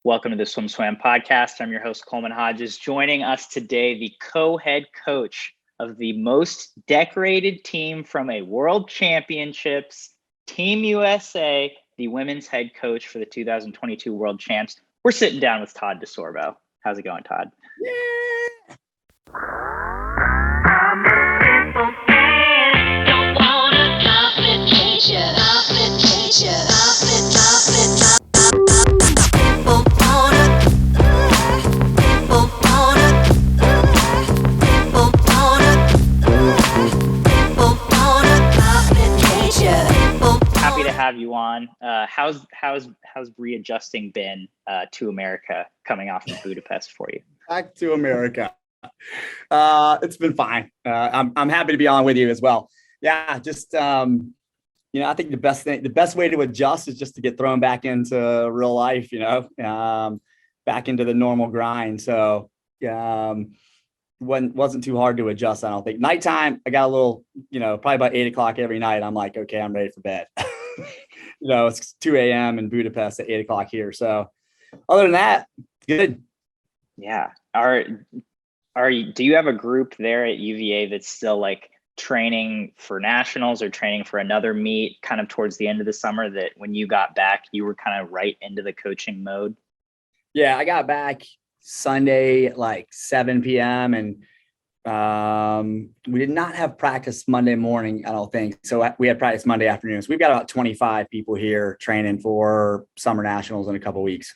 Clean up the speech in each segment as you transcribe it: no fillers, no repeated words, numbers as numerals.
Welcome to the Swim Swam podcast. I'm your host, Coleman Hodges. Joining us today, the co-head coach of the most decorated team from a World Championships, Team USA, the women's head coach for the 2022 World Champs. We're sitting down with Todd DeSorbo. How's it going, Todd? Yeah. Happy to have you on. How's readjusting been to America coming off of Budapest for you? Back to America. It's been fine. I'm happy to be on with you as well. Yeah, just I think the best way to adjust is just to get thrown back into real life, back into the normal grind. So wasn't too hard to adjust. I don't think. Nighttime, I got a little, probably about 8 o'clock every night. I'm like, okay, I'm ready for bed. It's 2 a.m. in Budapest at 8 o'clock here. So other than that, good. Yeah. Do you have a group there at UVA that's still like training for nationals or training for another meet kind of towards the end of the summer, that when you got back, you were kind of right into the coaching mode? Yeah, I got back Sunday at like 7 p.m. and we did not have practice Monday morning, I don't think. So we had practice Monday afternoon. So we've got about 25 people here training for summer nationals in a couple of weeks.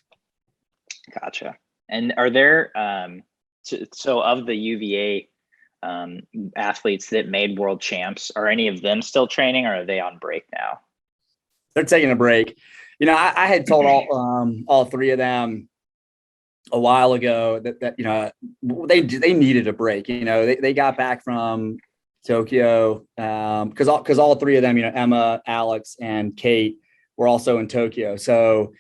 Gotcha. And are there so of the UVA athletes that made world champs, are any of them still training, or are they on break now? They're taking a break. I had told all three of them a while ago that they needed a break. They got back from Tokyo because all three of them, Emma, Alex, and Kate were also in Tokyo. So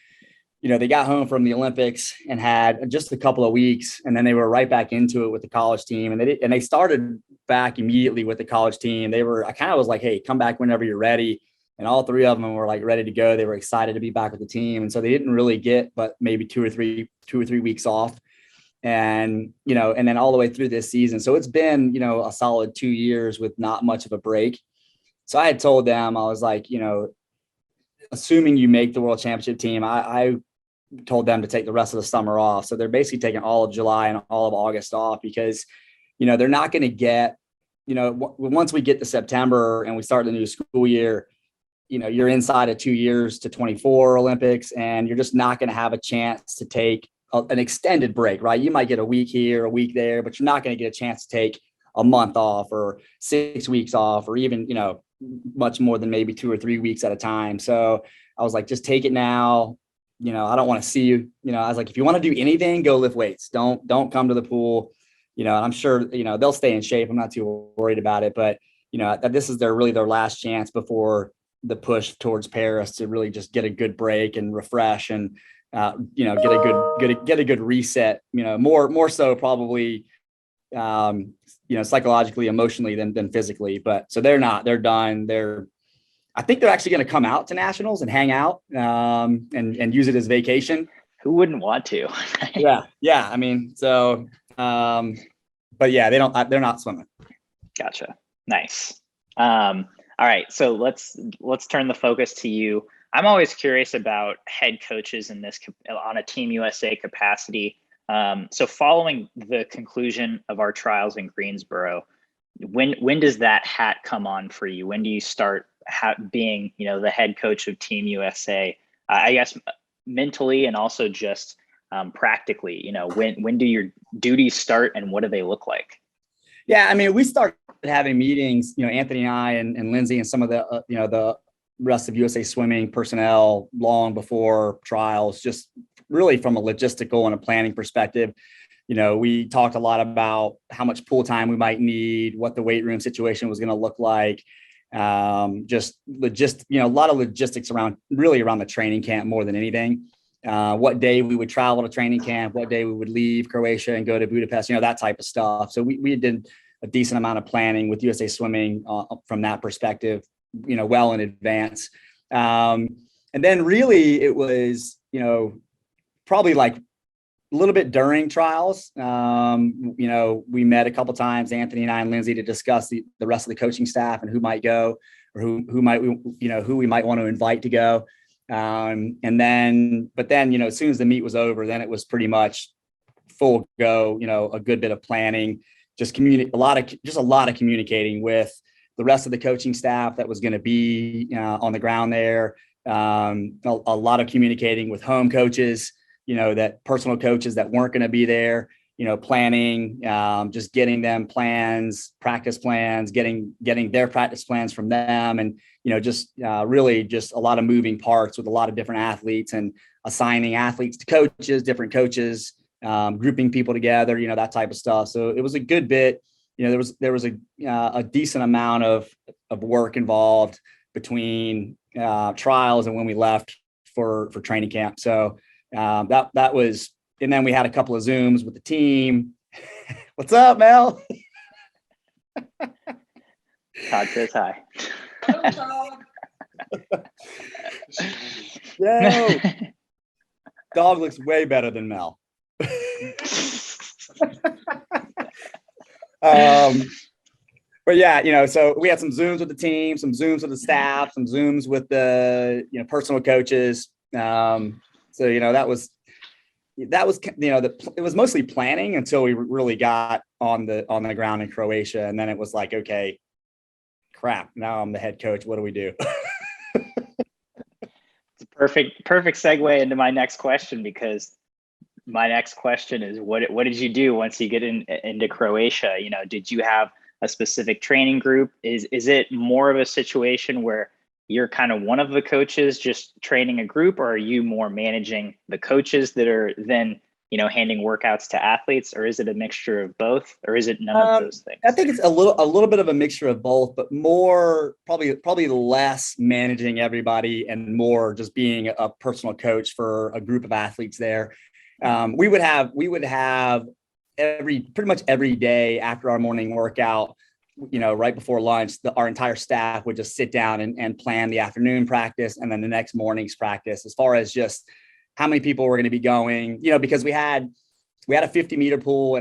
they got home from the Olympics and had just a couple of weeks, and then they were right back into it with the college team. And they started back immediately with the college team. I kind of was like, hey, come back whenever you're ready. And all three of them were like ready to go. They were excited to be back with the team. And so they didn't really get but maybe two or three weeks off. And, and then all the way through this season. So it's been, a solid 2 years with not much of a break. So I had told them, I was like, assuming you make the world championship team, I told them to take the rest of the summer off. So they're basically taking all of July and all of August off because, they're not going to get, once we get to September and we start the new school year, you're inside of 2 years to 24 Olympics, and you're just not going to have a chance to take an extended break, right? You might get a week here, a week there, but you're not going to get a chance to take a month off or 6 weeks off, or even, much more than maybe 2 or 3 weeks at a time. So I was like, just take it now. I don't want to see you. I was like, if you want to do anything, go lift weights. Don't come to the pool. And I'm sure, they'll stay in shape. I'm not too worried about it, but that this is their last chance before the push towards Paris to really just get a good break and refresh and, get a good reset, more so probably, psychologically, emotionally than physically. But so they're done. I think they're actually going to come out to nationals and hang out and use it as vacation. Who wouldn't want to? Yeah. I mean, so, but yeah, they're not swimming. Gotcha. Nice. All right. So let's turn the focus to you. I'm always curious about head coaches on a Team USA capacity. So following the conclusion of our trials in Greensboro, when does that hat come on for you? When do you start being, the head coach of Team USA? I guess mentally and also just practically, when do your duties start and what do they look like? Yeah, I mean, we started having meetings, Anthony and I and Lindsay and some of the, the rest of USA Swimming personnel long before trials, just really from a logistical and a planning perspective. We talked a lot about how much pool time we might need, what the weight room situation was going to look like, a lot of logistics around the training camp more than anything. What day we would travel to training camp, what day we would leave Croatia and go to Budapest, that type of stuff. So we did a decent amount of planning with USA Swimming from that perspective, well in advance. And then really it was, probably like a little bit during trials. We met a couple times, Anthony and I and Lindsay, to discuss the rest of the coaching staff and who might go, or who we might want to invite to go. But then, as soon as the meet was over, then it was pretty much full go, a good bit of planning, just a lot of communicating with the rest of the coaching staff that was going to be on the ground there. A lot of communicating with home coaches, that personal coaches that weren't going to be there, planning, just getting them practice plans, getting their practice plans from them. And, really just a lot of moving parts with a lot of different athletes, and assigning athletes to coaches, different coaches, grouping people together, that type of stuff. So it was a good bit. There was a decent amount of work involved between trials and when we left for training camp. So that was, and then we had a couple of Zooms with the team. What's up, Mel? Todd says hi. Yo, dog looks way better than Mel. But yeah, so we had some Zooms with the team, some Zooms with the staff, some Zooms with the, personal coaches. So, that was, it was mostly planning until we really got on the ground in Croatia. And then it was like, okay, crap, now I'm the head coach. What do we do? It's a perfect segue into my next question, because my next question is, what did you do once you get into Croatia? Did you have a specific training group? Is it more of a situation where you're kind of one of the coaches just training a group, or are you more managing the coaches that are then, handing workouts to athletes? Or is it a mixture of both, or is it none of those things? I think it's a little bit of a mixture of both, but more probably less managing everybody and more just being a personal coach for a group of athletes there. We would have pretty much every day after our morning workout, right before lunch, our entire staff would just sit down and plan the afternoon practice and then the next morning's practice, as far as just how many people were going to be going, because we had a 50 meter pool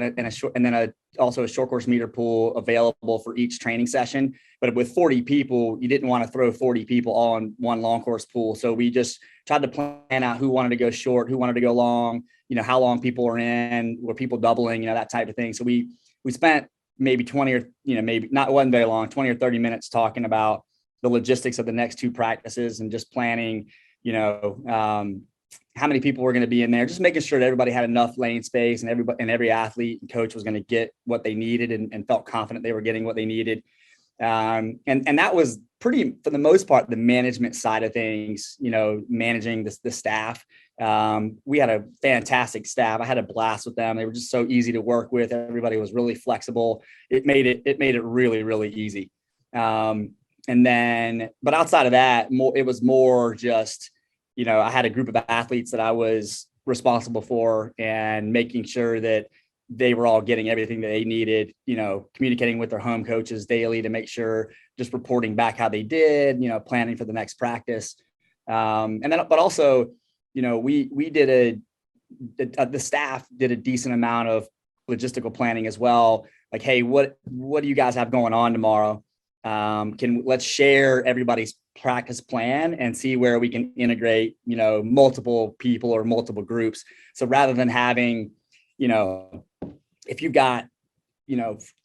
also a short course meter pool available for each training session. But with 40 people, you didn't want to throw 40 people all in one long course pool. So we just tried to plan out who wanted to go short, who wanted to go long, how long people were in, were people doubling, that type of thing. So we spent maybe 20 or, maybe not, it wasn't very long, 20 or 30 minutes talking about the logistics of the next two practices and just planning, how many people were going to be in there, just making sure that everybody had enough lane space, and every athlete and coach was going to get what they needed and felt confident they were getting what they needed. And that was pretty, for the most part, the management side of things, managing the staff. We had a fantastic staff. I had a blast with them. They were just so easy to work with. Everybody was really flexible. It made it really, really easy. But outside of that, it was more just, I had a group of athletes that I was responsible for, and making sure that they were all getting everything that they needed, communicating with their home coaches daily to make sure, just reporting back how they did, planning for the next practice. But also, we did the staff did a decent amount of logistical planning as well. Like, hey, what do you guys have going on tomorrow? Let's share everybody's practice plan and see where we can integrate, multiple people or multiple groups. So rather than having, if you've got,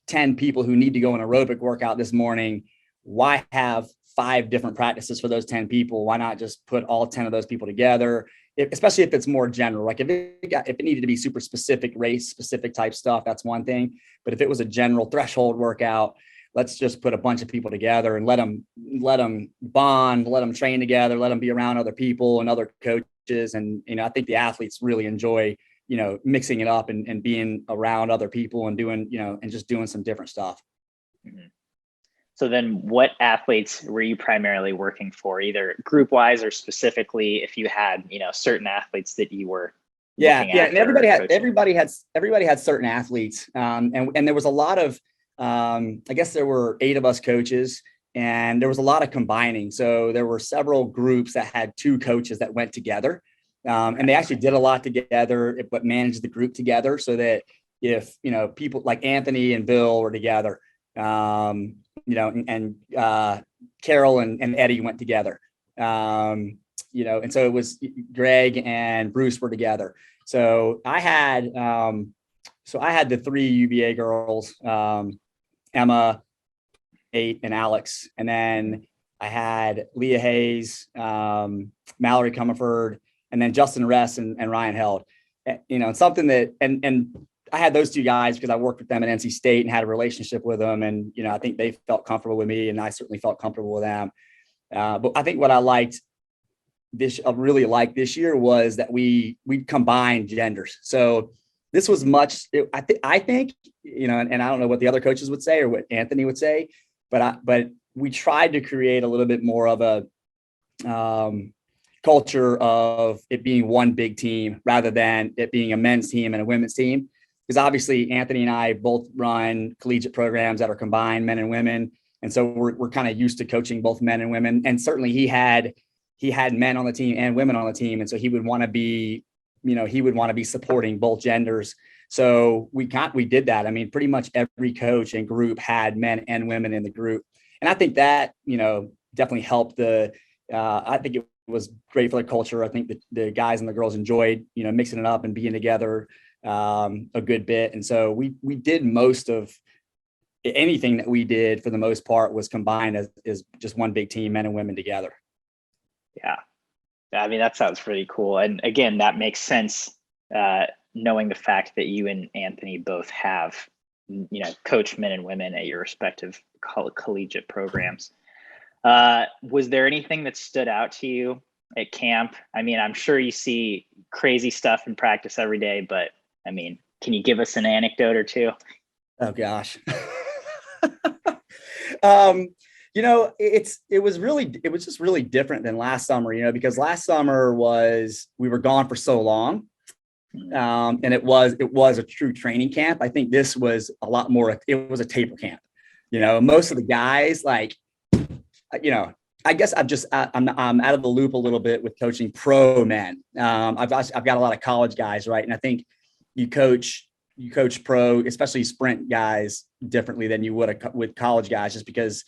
10 people who need to go an aerobic workout this morning, why have 5 different practices for those 10 people? Why not just put all 10 of those people together? Especially if it's more general, like if it needed to be super specific, race specific type stuff, that's one thing. But if it was a general threshold workout, let's just put a bunch of people together and let them bond, let them train together, let them be around other people and other coaches. And, I think the athletes really enjoy, mixing it up and being around other people and doing, and just doing some different stuff. Mm-hmm. So then what athletes were you primarily working for, either group wise or specifically if you had, certain athletes that you were and everybody had certain athletes. And there was a lot of, I guess there were 8 of us coaches, and there was a lot of combining. So there were several groups that had 2 coaches that went together. And they actually did a lot together, but managed the group together so that if, people like Anthony and Bill were together, and Carol and Eddie went together, and so it was Greg and Bruce were together. So I had the three UVA girls, Emma, Kate, and Alex. And then I had Leah Hayes, Mallory Comerford, and then Justin Ress and Ryan Held. Something that, and I had those two guys because I worked with them at NC State and had a relationship with them. And, I think they felt comfortable with me and I certainly felt comfortable with them. But I think what I really liked this year was that we combined genders. So this was I think, and I don't know what the other coaches would say or what Anthony would say, but we tried to create a little bit more of a culture of it being one big team rather than it being a men's team and a women's team. Because obviously Anthony and I both run collegiate programs that are combined men and women. And so we're kind of used to coaching both men and women. And certainly he had men on the team and women on the team. And so he would want to be supporting both genders. So we did that. I mean, pretty much every coach and group had men and women in the group. And I think that, definitely helped I think it was great for the culture. I think the guys and the girls enjoyed, mixing it up and being together a good bit. And so we did most of anything that we did for the most part was combined as just one big team, men and women together. Yeah. I mean, that sounds pretty cool. And again, that makes sense, knowing the fact that you and Anthony both have, coached men and women at your respective collegiate programs. Was there anything that stood out to you at camp? I mean, I'm sure you see crazy stuff in practice every day, but I mean, can you give us an anecdote or two? Oh gosh. It was just really different than last summer, because last summer we were gone for so long. And it was a true training camp. I think this was a lot more, it was a taper camp. Most of the guys, I guess I'm out of the loop a little bit with coaching pro men. I've got a lot of college guys, right? And I think you coach pro, especially sprint guys, differently than you would with college guys, just because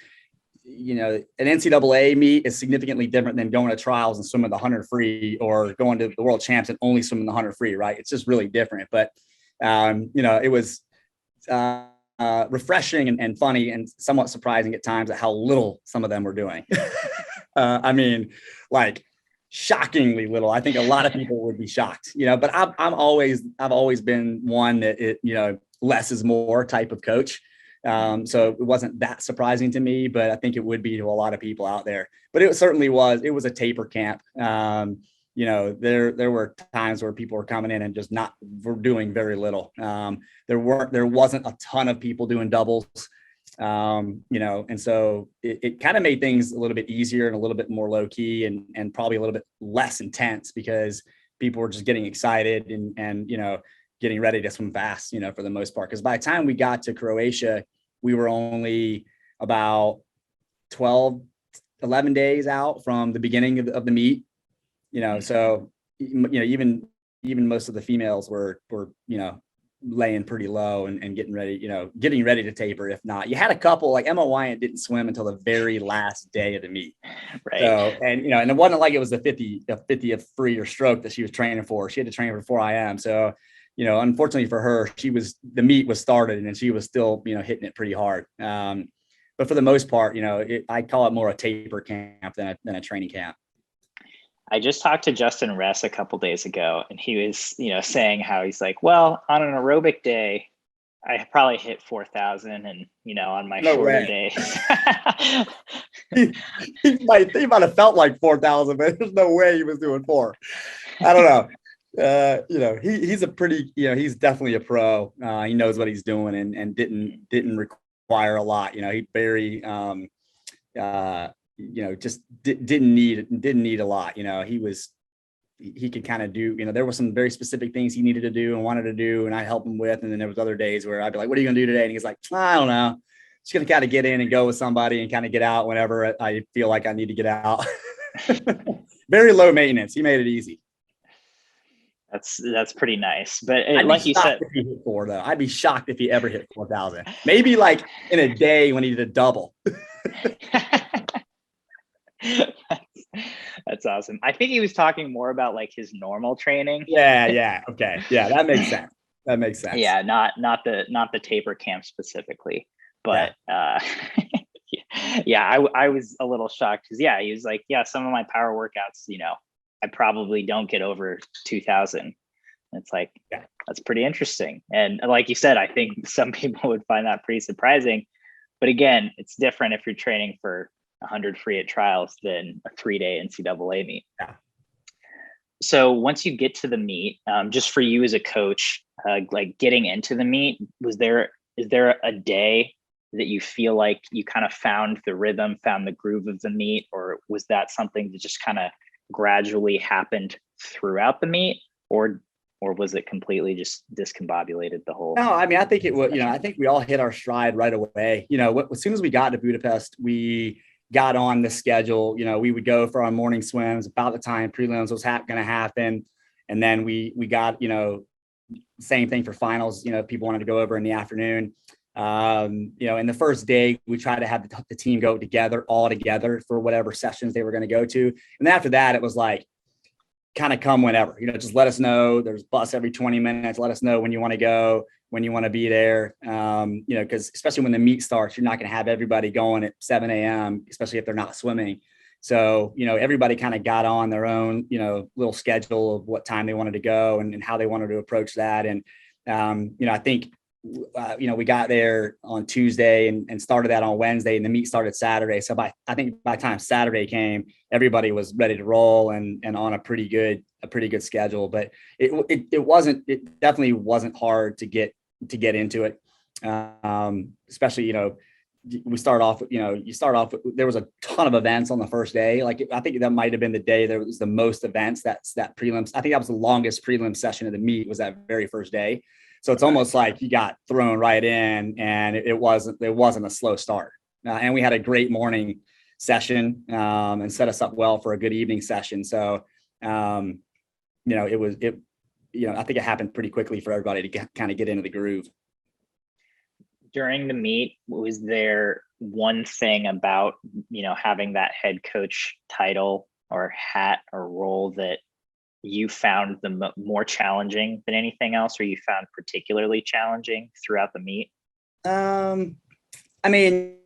an NCAA meet is significantly different than going to trials and swimming the 100 free or going to the world champs and only swimming the 100 free, right? It's just really different. But it was refreshing and funny and somewhat surprising at times at how little some of them were doing. I mean, shockingly little. I think a lot of people would be shocked, but I've always been one that less is more type of coach. So it wasn't that surprising to me, but I think it would be to a lot of people out there. But it was a taper camp. There were times where people were coming in and just were doing very little. There wasn't a ton of people doing doubles. And so it kind of made things a little bit easier and a little bit more low key and probably a little bit less intense because people were just getting excited and getting ready to swim fast, for the most part. Because by the time we got to Croatia, we were only about 11 days out from the beginning of the meet, so, even most of the females were laying pretty low and getting ready to taper. If not, you had a couple like Emma Weyant didn't swim until the very last day of the meet. Right. So, and it wasn't like it was the 50th free or stroke that she was training for. She had to train for 4 IM. So, unfortunately for her, the meet was started and she was still, hitting it pretty hard. But for the most part, I call it more a taper camp than a training camp. I just talked to Justin Ress a couple days ago, and he was, saying how he's like, well, on an aerobic day, I probably hit 4,000, and on my shorter days, he might have felt like 4,000, but there's no way he was doing 4. I don't know. He's a pretty, he's definitely a pro. He knows what he's doing and didn't require a lot. He very just didn't need a lot. He could kind of do, there were some very specific things he needed to do and wanted to do, and I helped him with. And then there was other days where I'd be like, what are you going to do today? And he's like, I don't know. Just going to kind of get in and go with somebody and kind of get out whenever I feel like I need to get out. Very low maintenance. He made it easy. That's pretty nice. But Like you said, if he hit 4 though, I'd be shocked if he ever hit 4,000. Maybe like in a day when he did a double. That's awesome. I think he was talking more about like his normal training. Yeah. Okay. Yeah, that makes sense. Yeah, not the taper camp specifically, but yeah, I was a little shocked because he was like, some of my power workouts, I probably don't get over 2,000. It's like, that's pretty interesting. And like you said, I think some people would find that pretty surprising. But again, it's different if you're training for 100 free at trials than a 3-day NCAA meet. Yeah. So once you get to the meet, just for you as a coach, like getting into the meet, is there a day that you feel like you kind of found the rhythm, found the groove of the meet, or was that something that just kind of gradually happened throughout the meet, or was it completely just discombobulated the whole? No, I mean, I think it was, I think we all hit our stride right away. As soon as we got to Budapest, we got on the schedule. We would go for our morning swims about the time prelims was going to happen. And then we got, same thing for finals, people wanted to go over in the afternoon. In the first day, we tried to have the team go all together for whatever sessions they were going to go to. And then after that, it was like, kind of come whenever, just let us know. There's bus every 20 minutes. Let us know when you want to go, when you want to be there. Because especially when the meet starts, you're not going to have everybody going at 7 a.m., especially if they're not swimming. So, everybody kind of got on their own, little schedule of what time they wanted to go and how they wanted to approach that. And, I think, we got there on Tuesday and started that on Wednesday, and the meet started Saturday. So by the time Saturday came, everybody was ready to roll and on a pretty good schedule. But it definitely wasn't hard to get into it. Especially, we start off, there was a ton of events on the first day. Like, I think that might've been the day there was the most events. That's that prelims. I think that was the longest prelim session of the meet, was that very first day. So it's almost like you got thrown right in, and it wasn't a slow start. And we had a great morning session and set us up well for a good evening session. So, I think it happened pretty quickly for everybody to kind of get into the groove. During the meet, was there one thing about, having that head coach title or hat or role that you found the more challenging than anything else, or you found particularly challenging throughout the meet? I mean,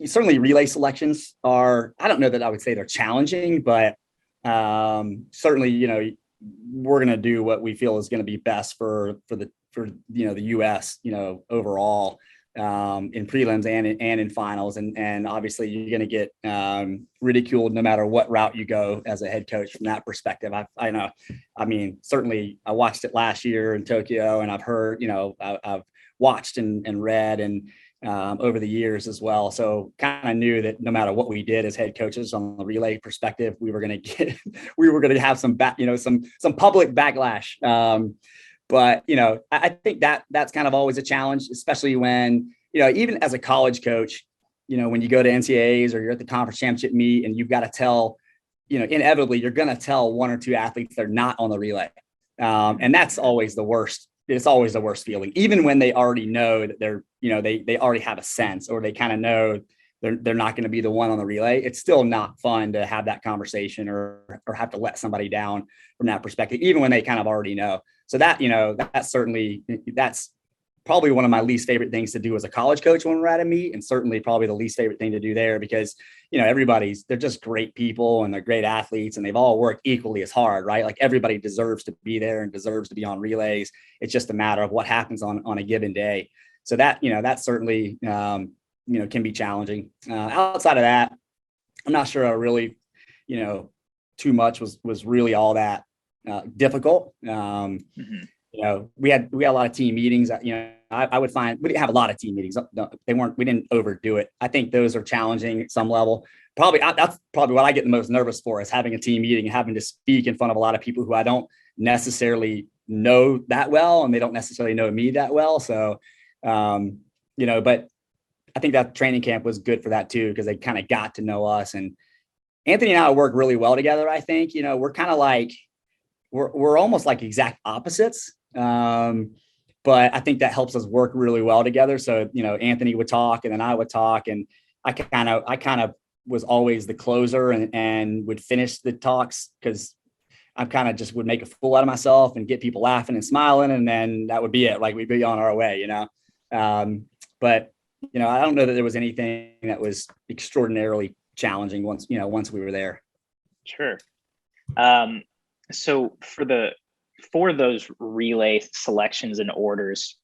certainly relay selections are, I don't know that I would say they're challenging, but certainly, we're going to do what we feel is going to be best for the US, overall, in prelims and in finals. And obviously you're going to get ridiculed no matter what route you go as a head coach from that perspective. I know, I mean, certainly I watched it last year in Tokyo, and I've heard, I've watched and read and over the years as well. So kind of knew that no matter what we did as head coaches on the relay perspective, we were going to have some some public backlash. But, I think that's kind of always a challenge, especially when, even as a college coach, when you go to NCAAs or you're at the conference championship meet and you've got to tell, inevitably you're going to tell one or two athletes they're not on the relay. And that's always the worst. It's always the worst feeling, even when they already know that they're, they already have a sense, or they kind of know they're not going to be the one on the relay. It's still not fun to have that conversation or have to let somebody down from that perspective, even when they kind of already know. So that, that's probably one of my least favorite things to do as a college coach when we're at a meet, and certainly probably the least favorite thing to do there, because, they're just great people and they're great athletes and they've all worked equally as hard, right? Like, everybody deserves to be there and deserves to be on relays. It's just a matter of what happens on a given day. So that, that certainly, can be challenging. Outside of that, I'm not sure I really, too much was really all that difficult. We had a lot of team meetings. I would find we didn't have a lot of team meetings. We didn't overdo it. I think those are challenging at some level. That's probably what I get the most nervous for, is having a team meeting and having to speak in front of a lot of people who I don't necessarily know that well, and they don't necessarily know me that well. So, but I think that training camp was good for that too, because they kind of got to know us. And Anthony and I work really well together. I think, we're kind of like, we're almost like exact opposites. But I think that helps us work really well together. So, Anthony would talk and then I would talk, and I kind of was always the closer and would finish the talks because I kind of just would make a fool out of myself and get people laughing and smiling. And then that would be it. Like, we'd be on our way, but I don't know that there was anything that was extraordinarily challenging once we were there. Sure. So for those relay selections and orders,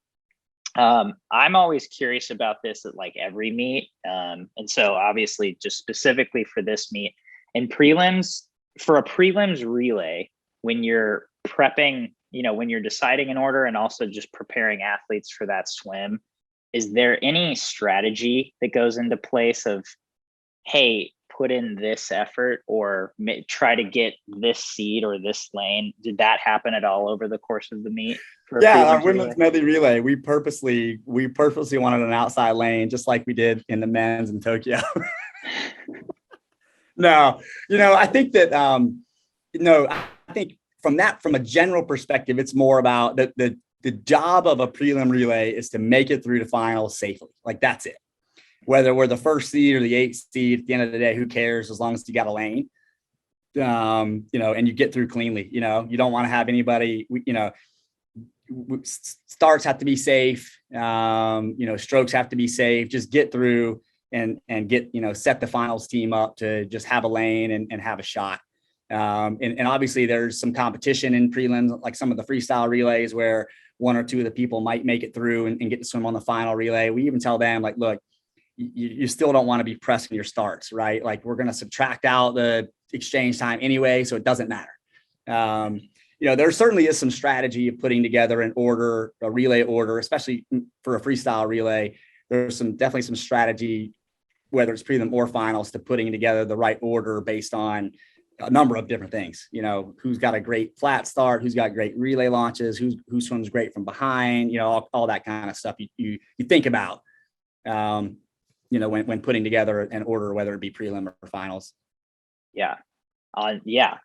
I'm always curious about this at like every meet. And so obviously just specifically for this meet and prelims, for a prelims relay, when you're prepping, when you're deciding an order and also just preparing athletes for that swim, is there any strategy that goes into place of, hey, put in this effort or try to get this seed or this lane? Did that happen at all over the course of the meet? Yeah, our women's medley relay, we purposely wanted an outside lane, just like we did in the men's in Tokyo. No, I think that, I think from a general perspective, it's more about the job of a prelim relay is to make it through the finals safely. Like, that's it. Whether we're the first seed or the 8th seed, at the end of the day, who cares, as long as you got a lane, and you get through cleanly. You don't want to have anybody, starts have to be safe. Strokes have to be safe. Just get through and get, set the finals team up to just have a lane and have a shot. And obviously there's some competition in prelims, like some of the freestyle relays where one or two of the people might make it through and get to swim on the final relay. We even tell them, like, look, you still don't want to be pressing your starts, right? Like, we're going to subtract out the exchange time anyway, so it doesn't matter. There certainly is some strategy of putting together an order, a relay order, especially for a freestyle relay. There's definitely some strategy, whether it's prelim or finals, to putting together the right order based on a number of different things. Who's got a great flat start, who's got great relay launches, who swims great from behind, all that kind of stuff you think about. When putting together an order, whether it be prelim or finals. Yeah. I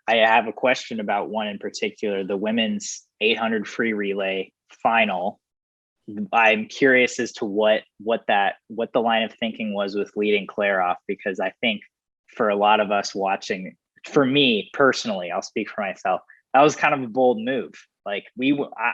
have a question about one in particular, the women's 800 free relay final. I'm curious as to what the line of thinking was with leading Claire off, because I think for a lot of us watching, for me personally, I'll speak for myself, that was kind of a bold move. Like,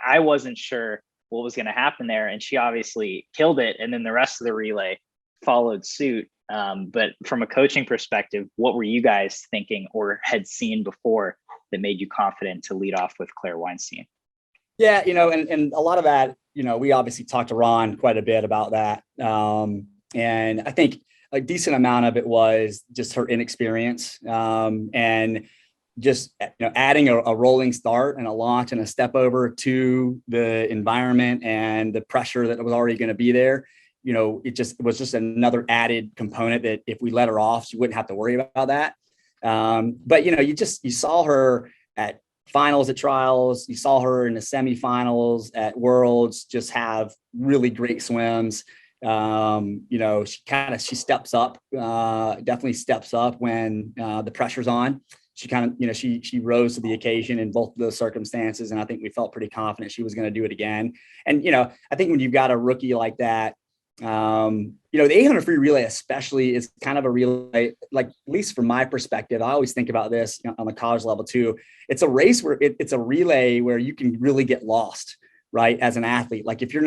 I wasn't sure what was going to happen there, and she obviously killed it. And then the rest of the relay followed suit. But from a coaching perspective, what were you guys thinking or had seen before that made you confident to lead off with Claire Weinstein? Yeah, and a lot of that, we obviously talked to Ron quite a bit about that. And I think a decent amount of it was just her inexperience, and just, adding a rolling start and a launch and a step over to the environment and the pressure that was already going to be there. It was just another added component that if we let her off, she wouldn't have to worry about that. But you saw her at finals, at trials, you saw her in the semifinals at Worlds, just have really great swims. She steps up, definitely steps up when the pressure's on. She kind of, she rose to the occasion in both of those circumstances. And I think we felt pretty confident she was going to do it again. And, I think when you've got a rookie like that, the 800 free relay especially is kind of a relay, like, at least from my perspective, I always think about this on the college level too. It's a race where it's a relay where you can really get lost, right? As an athlete, like, if you're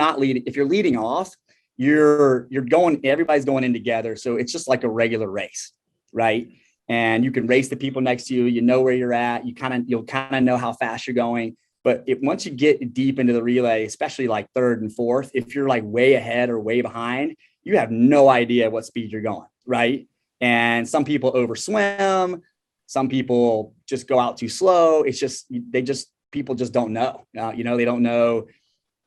leading off, everybody's going in together. So it's just like a regular race, right? And you can race the people next to you, where you're at, you'll kind of know how fast you're going. But once you get deep into the relay, especially like third and fourth, if you're like way ahead or way behind, you have no idea what speed you're going, right? And some people overswim, some people just go out too slow. It's just, people just don't know. They don't know.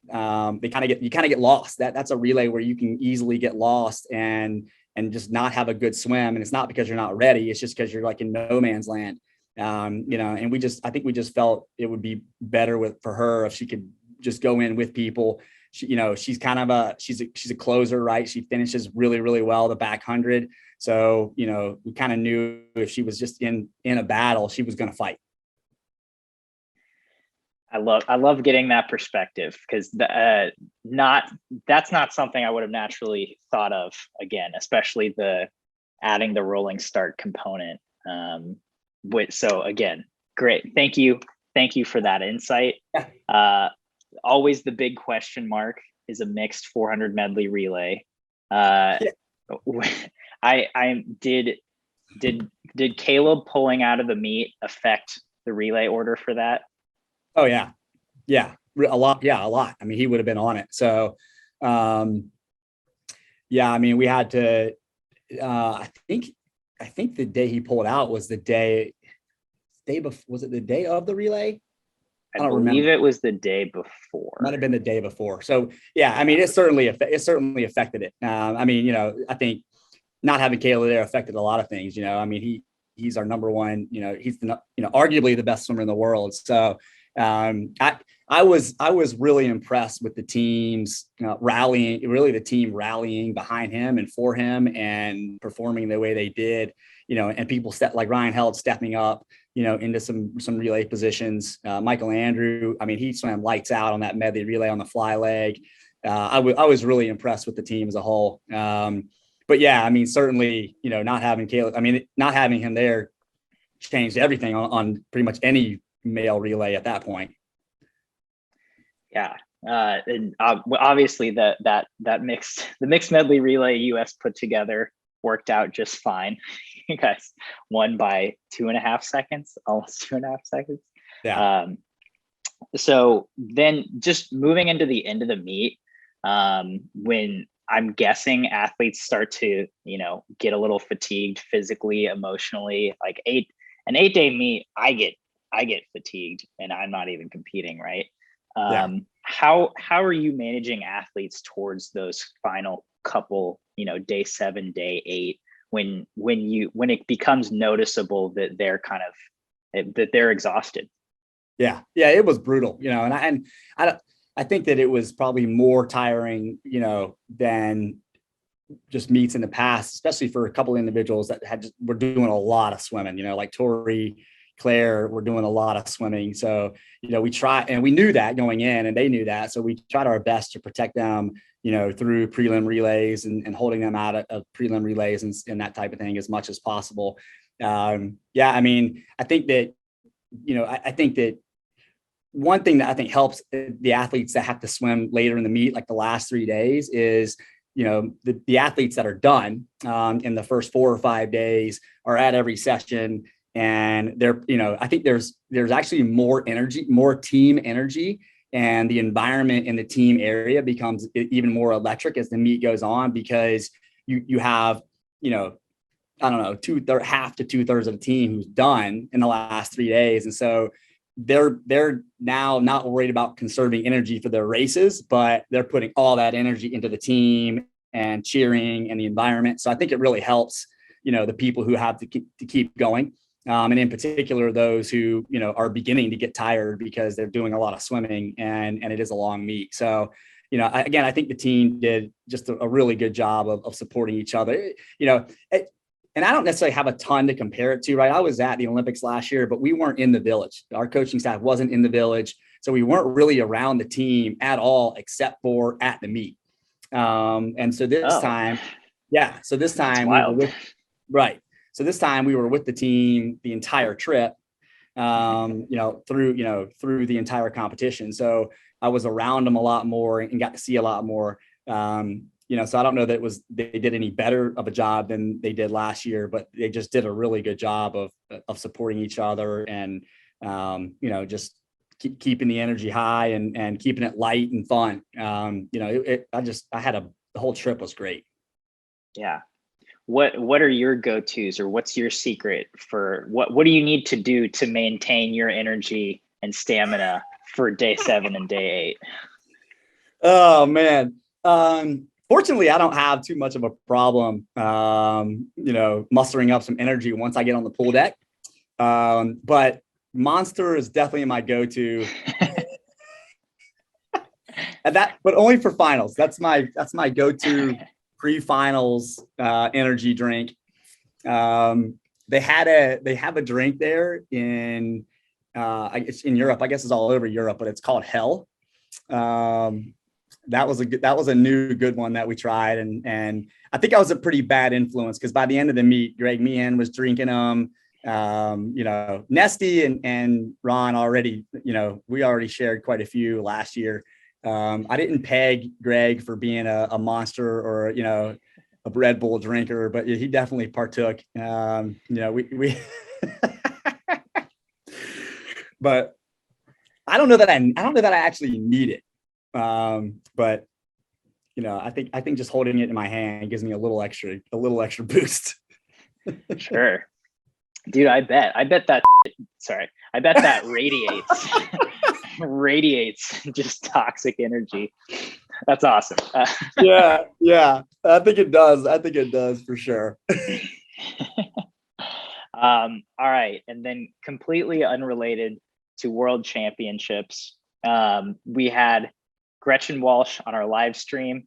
You kind of get lost. That's a relay where you can easily get lost and just not have a good swim. And it's not because you're not ready. It's just because you're like in no man's land. And I think we just felt it would be better for her if she could just go in with people. She's kind of she's a closer, right? She finishes really, really well the back 100. So, we kind of knew if she was just in a battle, she was going to fight. I love getting that perspective, because that's not something I would have naturally thought of, again, especially the adding the rolling start component. So again, great. Thank you for that insight. Always the big question mark is a mixed 400 medley relay. I did Caleb pulling out of the meet affect the relay order for that? Oh yeah. A lot. I mean, he would have been on it. So, I mean, we had to, I think the day he pulled out was the day before. Was it the day of the relay? I don't believe it was the day before. Might have been the day before. So yeah, I mean, it certainly affected it. I mean, I think not having Caleb there affected a lot of things. I mean, he's our number one. He's arguably the best swimmer in the world. So I was really impressed with the team's the team rallying behind him and for him and performing the way they did. And people like Ryan Held stepping up, into some relay positions. Michael Andrew, I mean, he swam lights out on that medley relay on the fly leg. I was really impressed with the team as a whole. But yeah, I mean, certainly, not having Caleb, I mean, not having him there changed everything on pretty much any male relay at that point. Yeah. And obviously the mixed medley relay US put together worked out just fine. You guys won by 2.5 seconds, almost 2.5 seconds. Yeah. So then just moving into the end of the meet, when I'm guessing athletes start to, get a little fatigued physically, emotionally, like an 8-day meet, I get fatigued and I'm not even competing, right? How are you managing athletes towards those final couple, day 7, day 8, when it becomes noticeable that they're that they're exhausted? Yeah, it was brutal, and I think that it was probably more tiring, than just meets in the past, especially for a couple of individuals that were doing a lot of swimming, like Tori, Claire, were doing a lot of swimming. So, we try, and we knew that going in, and they knew that. So we tried our best to protect them, through prelim relays and holding them out of prelim relays and that type of thing as much as possible. I mean, I think that, I think that one thing that I think helps the athletes that have to swim later in the meet, like the last 3 days, is, the athletes that are done in the first 4 or 5 days are at every session. And they're, I think there's actually more energy, more team energy, and the environment in the team area becomes even more electric as the meet goes on, because you have, I don't know, half to 2/3 of the team who's done in the last 3 days. And so they're now not worried about conserving energy for their races, but they're putting all that energy into the team and cheering and the environment. So I think it really helps, the people who have to keep going. And in particular, those who, are beginning to get tired because they're doing a lot of swimming and it is a long meet. So, I think the team did just a really good job of supporting each other, and I don't necessarily have a ton to compare it to, right? I was at the Olympics last year, but we weren't in the village. Our coaching staff wasn't in the village. So we weren't really around the team at all, except for at the meet. And so this time, so this time we were right. So this time we were with the team the entire trip, through the entire competition. So I was around them a lot more and got to see a lot more. So I don't know that they did any better of a job than they did last year, but they just did a really good job of supporting each other and, just keeping the energy high and keeping it light and fun. The whole trip was great. Yeah. What are your go-tos, or what's your secret for what do you need to do to maintain your energy and stamina for day 7 and day 8? Oh man. Fortunately, I don't have too much of a problem, mustering up some energy once I get on the pool deck. But Monster is definitely my go-to. But only for finals. That's my go-to pre-finals energy drink. They have a drink there in It's in Europe. I guess it's all over Europe, but it's called Hell. That was a new good one that we tried. And I think I was a pretty bad influence because by the end of the meet, Greg Meehan was drinking them. Nesty and Ron already, we already shared quite a few last year. I didn't peg Greg for being a monster or, a Red Bull drinker, but he definitely partook. We but I don't know that I actually need it. But I think just holding it in my hand gives me a little extra boost. Sure. Dude, I bet that radiates just toxic energy. That's awesome. Yeah. I think it does for sure. All right. And then completely unrelated to World Championships, we had Gretchen Walsh on our live stream.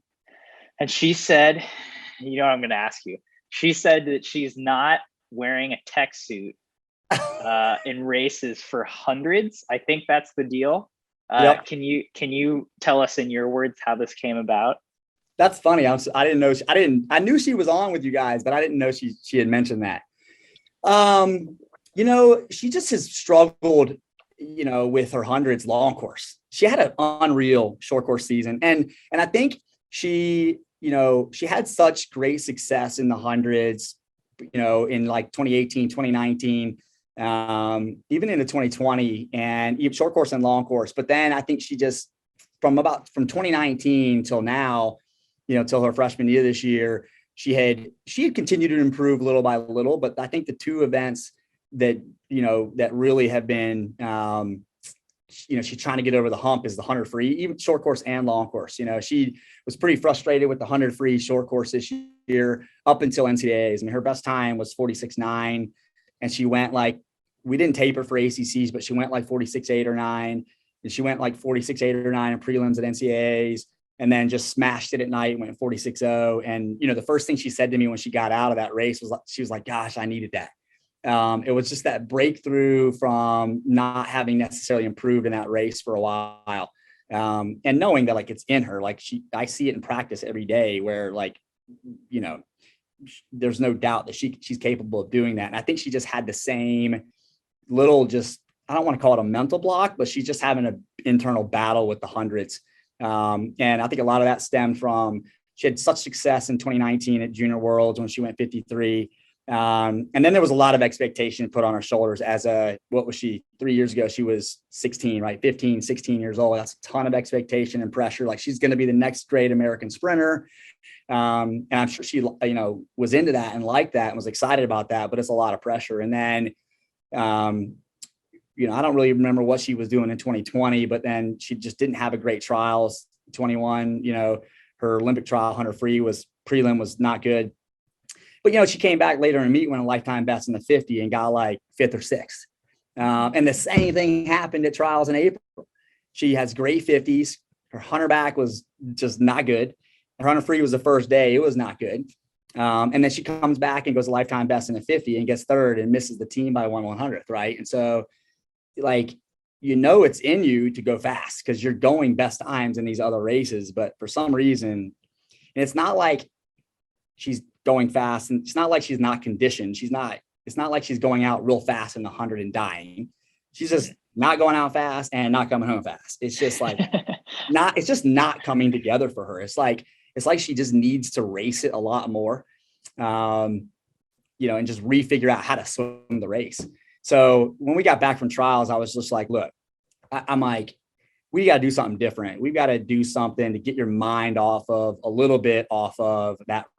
And she said, what I'm going to ask you. She said that she's not wearing a tech suit in races for hundreds. I think that's the deal. Yep. Can you tell us in your words how this came about? That's funny. I didn't know. I knew she was on with you guys, but I didn't know she had mentioned that. She just has struggled, with her hundreds long course. She had an unreal short course season. And I think she had such great success in the hundreds, in like 2018, 2019, even into 2020 and even short course and long course. But then I think she just from 2019 till now, till her freshman year this year, she had continued to improve little by little. But I think the two events that really have been, she's trying to get over the hump is the 100 free, even short course and long course. She was pretty frustrated with the 100 free short course this year up until NCAAs. I mean, her best time was 46.9, and she went we didn't tape her for ACCs, but she went 46.8 or 9, and she went 46.8 or 9 in prelims at NCAAs, and then just smashed it at night, went 46.0. And, the first thing she said to me when she got out of that race was she was like, gosh, I needed that. It was just that breakthrough from not having necessarily improved in that race for a while. And knowing that it's in her, I see it in practice every day where there's no doubt that she's capable of doing that. And I think she just had the same little, I don't want to call it a mental block, but she's just having an internal battle with the hundreds. And I think a lot of that stemmed from, she had such success in 2019 at Junior Worlds when she went 53. And then there was a lot of expectation put on her shoulders what was she, 3 years ago? She was 16, right? 15, 16 years old. That's a ton of expectation and pressure. She's going to be the next great American sprinter. And I'm sure she, was into that and liked that and was excited about that, but it's a lot of pressure. And then, I don't really remember what she was doing in 2020, but then she just didn't have a great trials. 21, her Olympic trial 100 free prelim was not good. But, she came back later in meet, went a lifetime best in the 50 and got 5th or 6th. And the same thing happened at trials in April. She has great 50s. Her 100 back was just not good. Her 100 free was the first day. It was not good. And then she comes back and goes a lifetime best in the 50 and gets 3rd and misses the team by 1/100th. Right. And so it's in you to go fast because you're going best times in these other races. But for some reason, and it's not like she's going fast and it's not like she's not conditioned. It's not like she's going out real fast in the 100 and dying. She's just not going out fast and not coming home fast. It's just it's just not coming together for her. It's like she just needs to race it a lot more, and just refigure out how to swim the race. So when we got back from trials, I was just like, look, I'm like, we got to do something different. We've got to do something to get your mind off of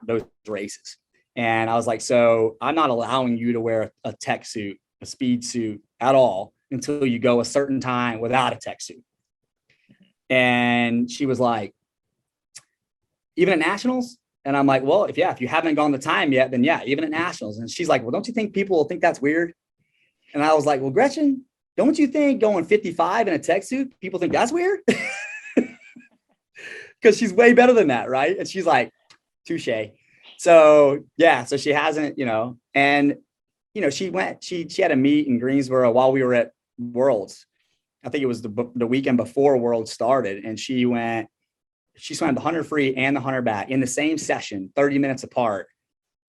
those races. And I was like, so I'm not allowing you to wear a tech suit, a speed suit at all until you go a certain time without a tech suit. And she was like, even at nationals? And I'm like, well, if you haven't gone the time yet, then yeah, even at nationals. And she's like, well, don't you think people will think that's weird? And I was like, well, Gretchen, don't you think going 55 in a tech suit, people think that's weird? Because she's way better than that, right? And she's like, touche. So yeah, so she hasn't, and she had a meet in Greensboro while we were at Worlds. I think it was the weekend before Worlds started, and she swam the 100 free and the 100 back in the same session, 30 minutes apart,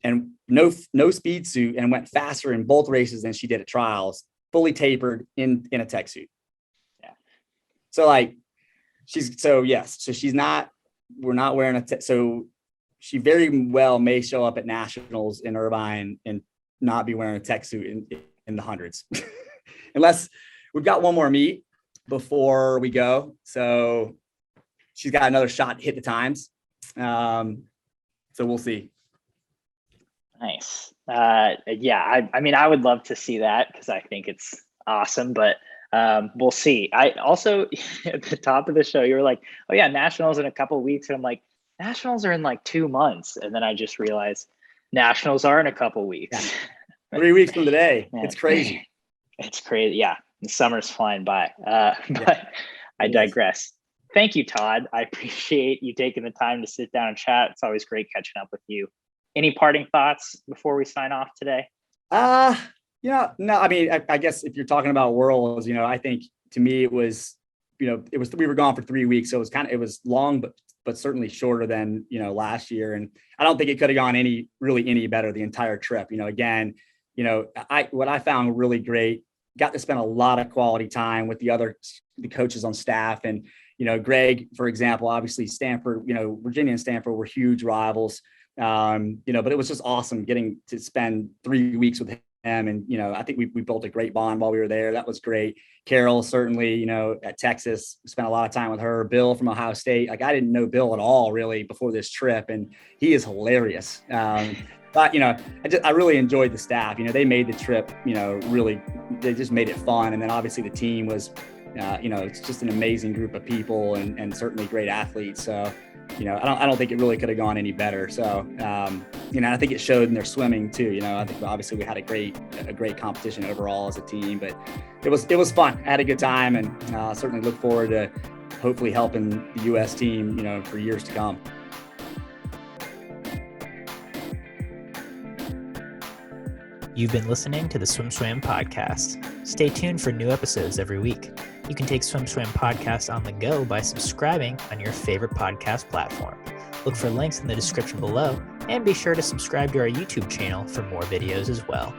and no speed suit, and went faster in both races than she did at trials, fully tapered in a tech suit. Yeah. So like we're not wearing so she very well may show up at nationals in Irvine and not be wearing a tech suit in the hundreds, unless we've got one more meet before we go. So she's got another shot to hit the times. So we'll see. Nice. Yeah, I mean, I would love to see that because I think it's awesome, but we'll see. I also, at the top of the show, you were like, oh yeah, nationals in a couple of weeks. And I'm like, nationals are in like 2 months. And then I just realized nationals are in a couple of weeks. Yeah. 3 weeks from today. It's crazy. It's crazy. Yeah. The summer's flying by. But I digress. Thank you, Todd. I appreciate you taking the time to sit down and chat. It's always great catching up with you. Any parting thoughts before we sign off today? No, I mean, I guess if you're talking about Worlds, I think to me it was, we were gone for 3 weeks. So it was long, but certainly shorter than, last year. And I don't think it could have gone any better the entire trip. Again, what I found really great, got to spend a lot of quality time with the coaches on staff. And, Greg, for example, obviously Stanford, Virginia and Stanford were huge rivals. But it was just awesome getting to spend 3 weeks with him. And, I think we built a great bond while we were there. That was great. Carol, certainly, at Texas, spent a lot of time with her. Bill from Ohio State. Like, I didn't know Bill at all really before this trip, and he is hilarious. But, I really enjoyed the staff. They made the trip, they just made it fun. And then obviously the team was, it's just an amazing group of people and certainly great athletes. So, I don't think it really could have gone any better. So, I think it showed in their swimming too. I think obviously we had a great competition overall as a team, but it was fun. I had a good time, and certainly look forward to hopefully helping the U.S. team, for years to come. You've been listening to the Swim Swam podcast. Stay tuned for new episodes every week. You can take Swim Swam podcast on the go by subscribing on your favorite podcast platform. Look for links in the description below, and be sure to subscribe to our YouTube channel for more videos as well.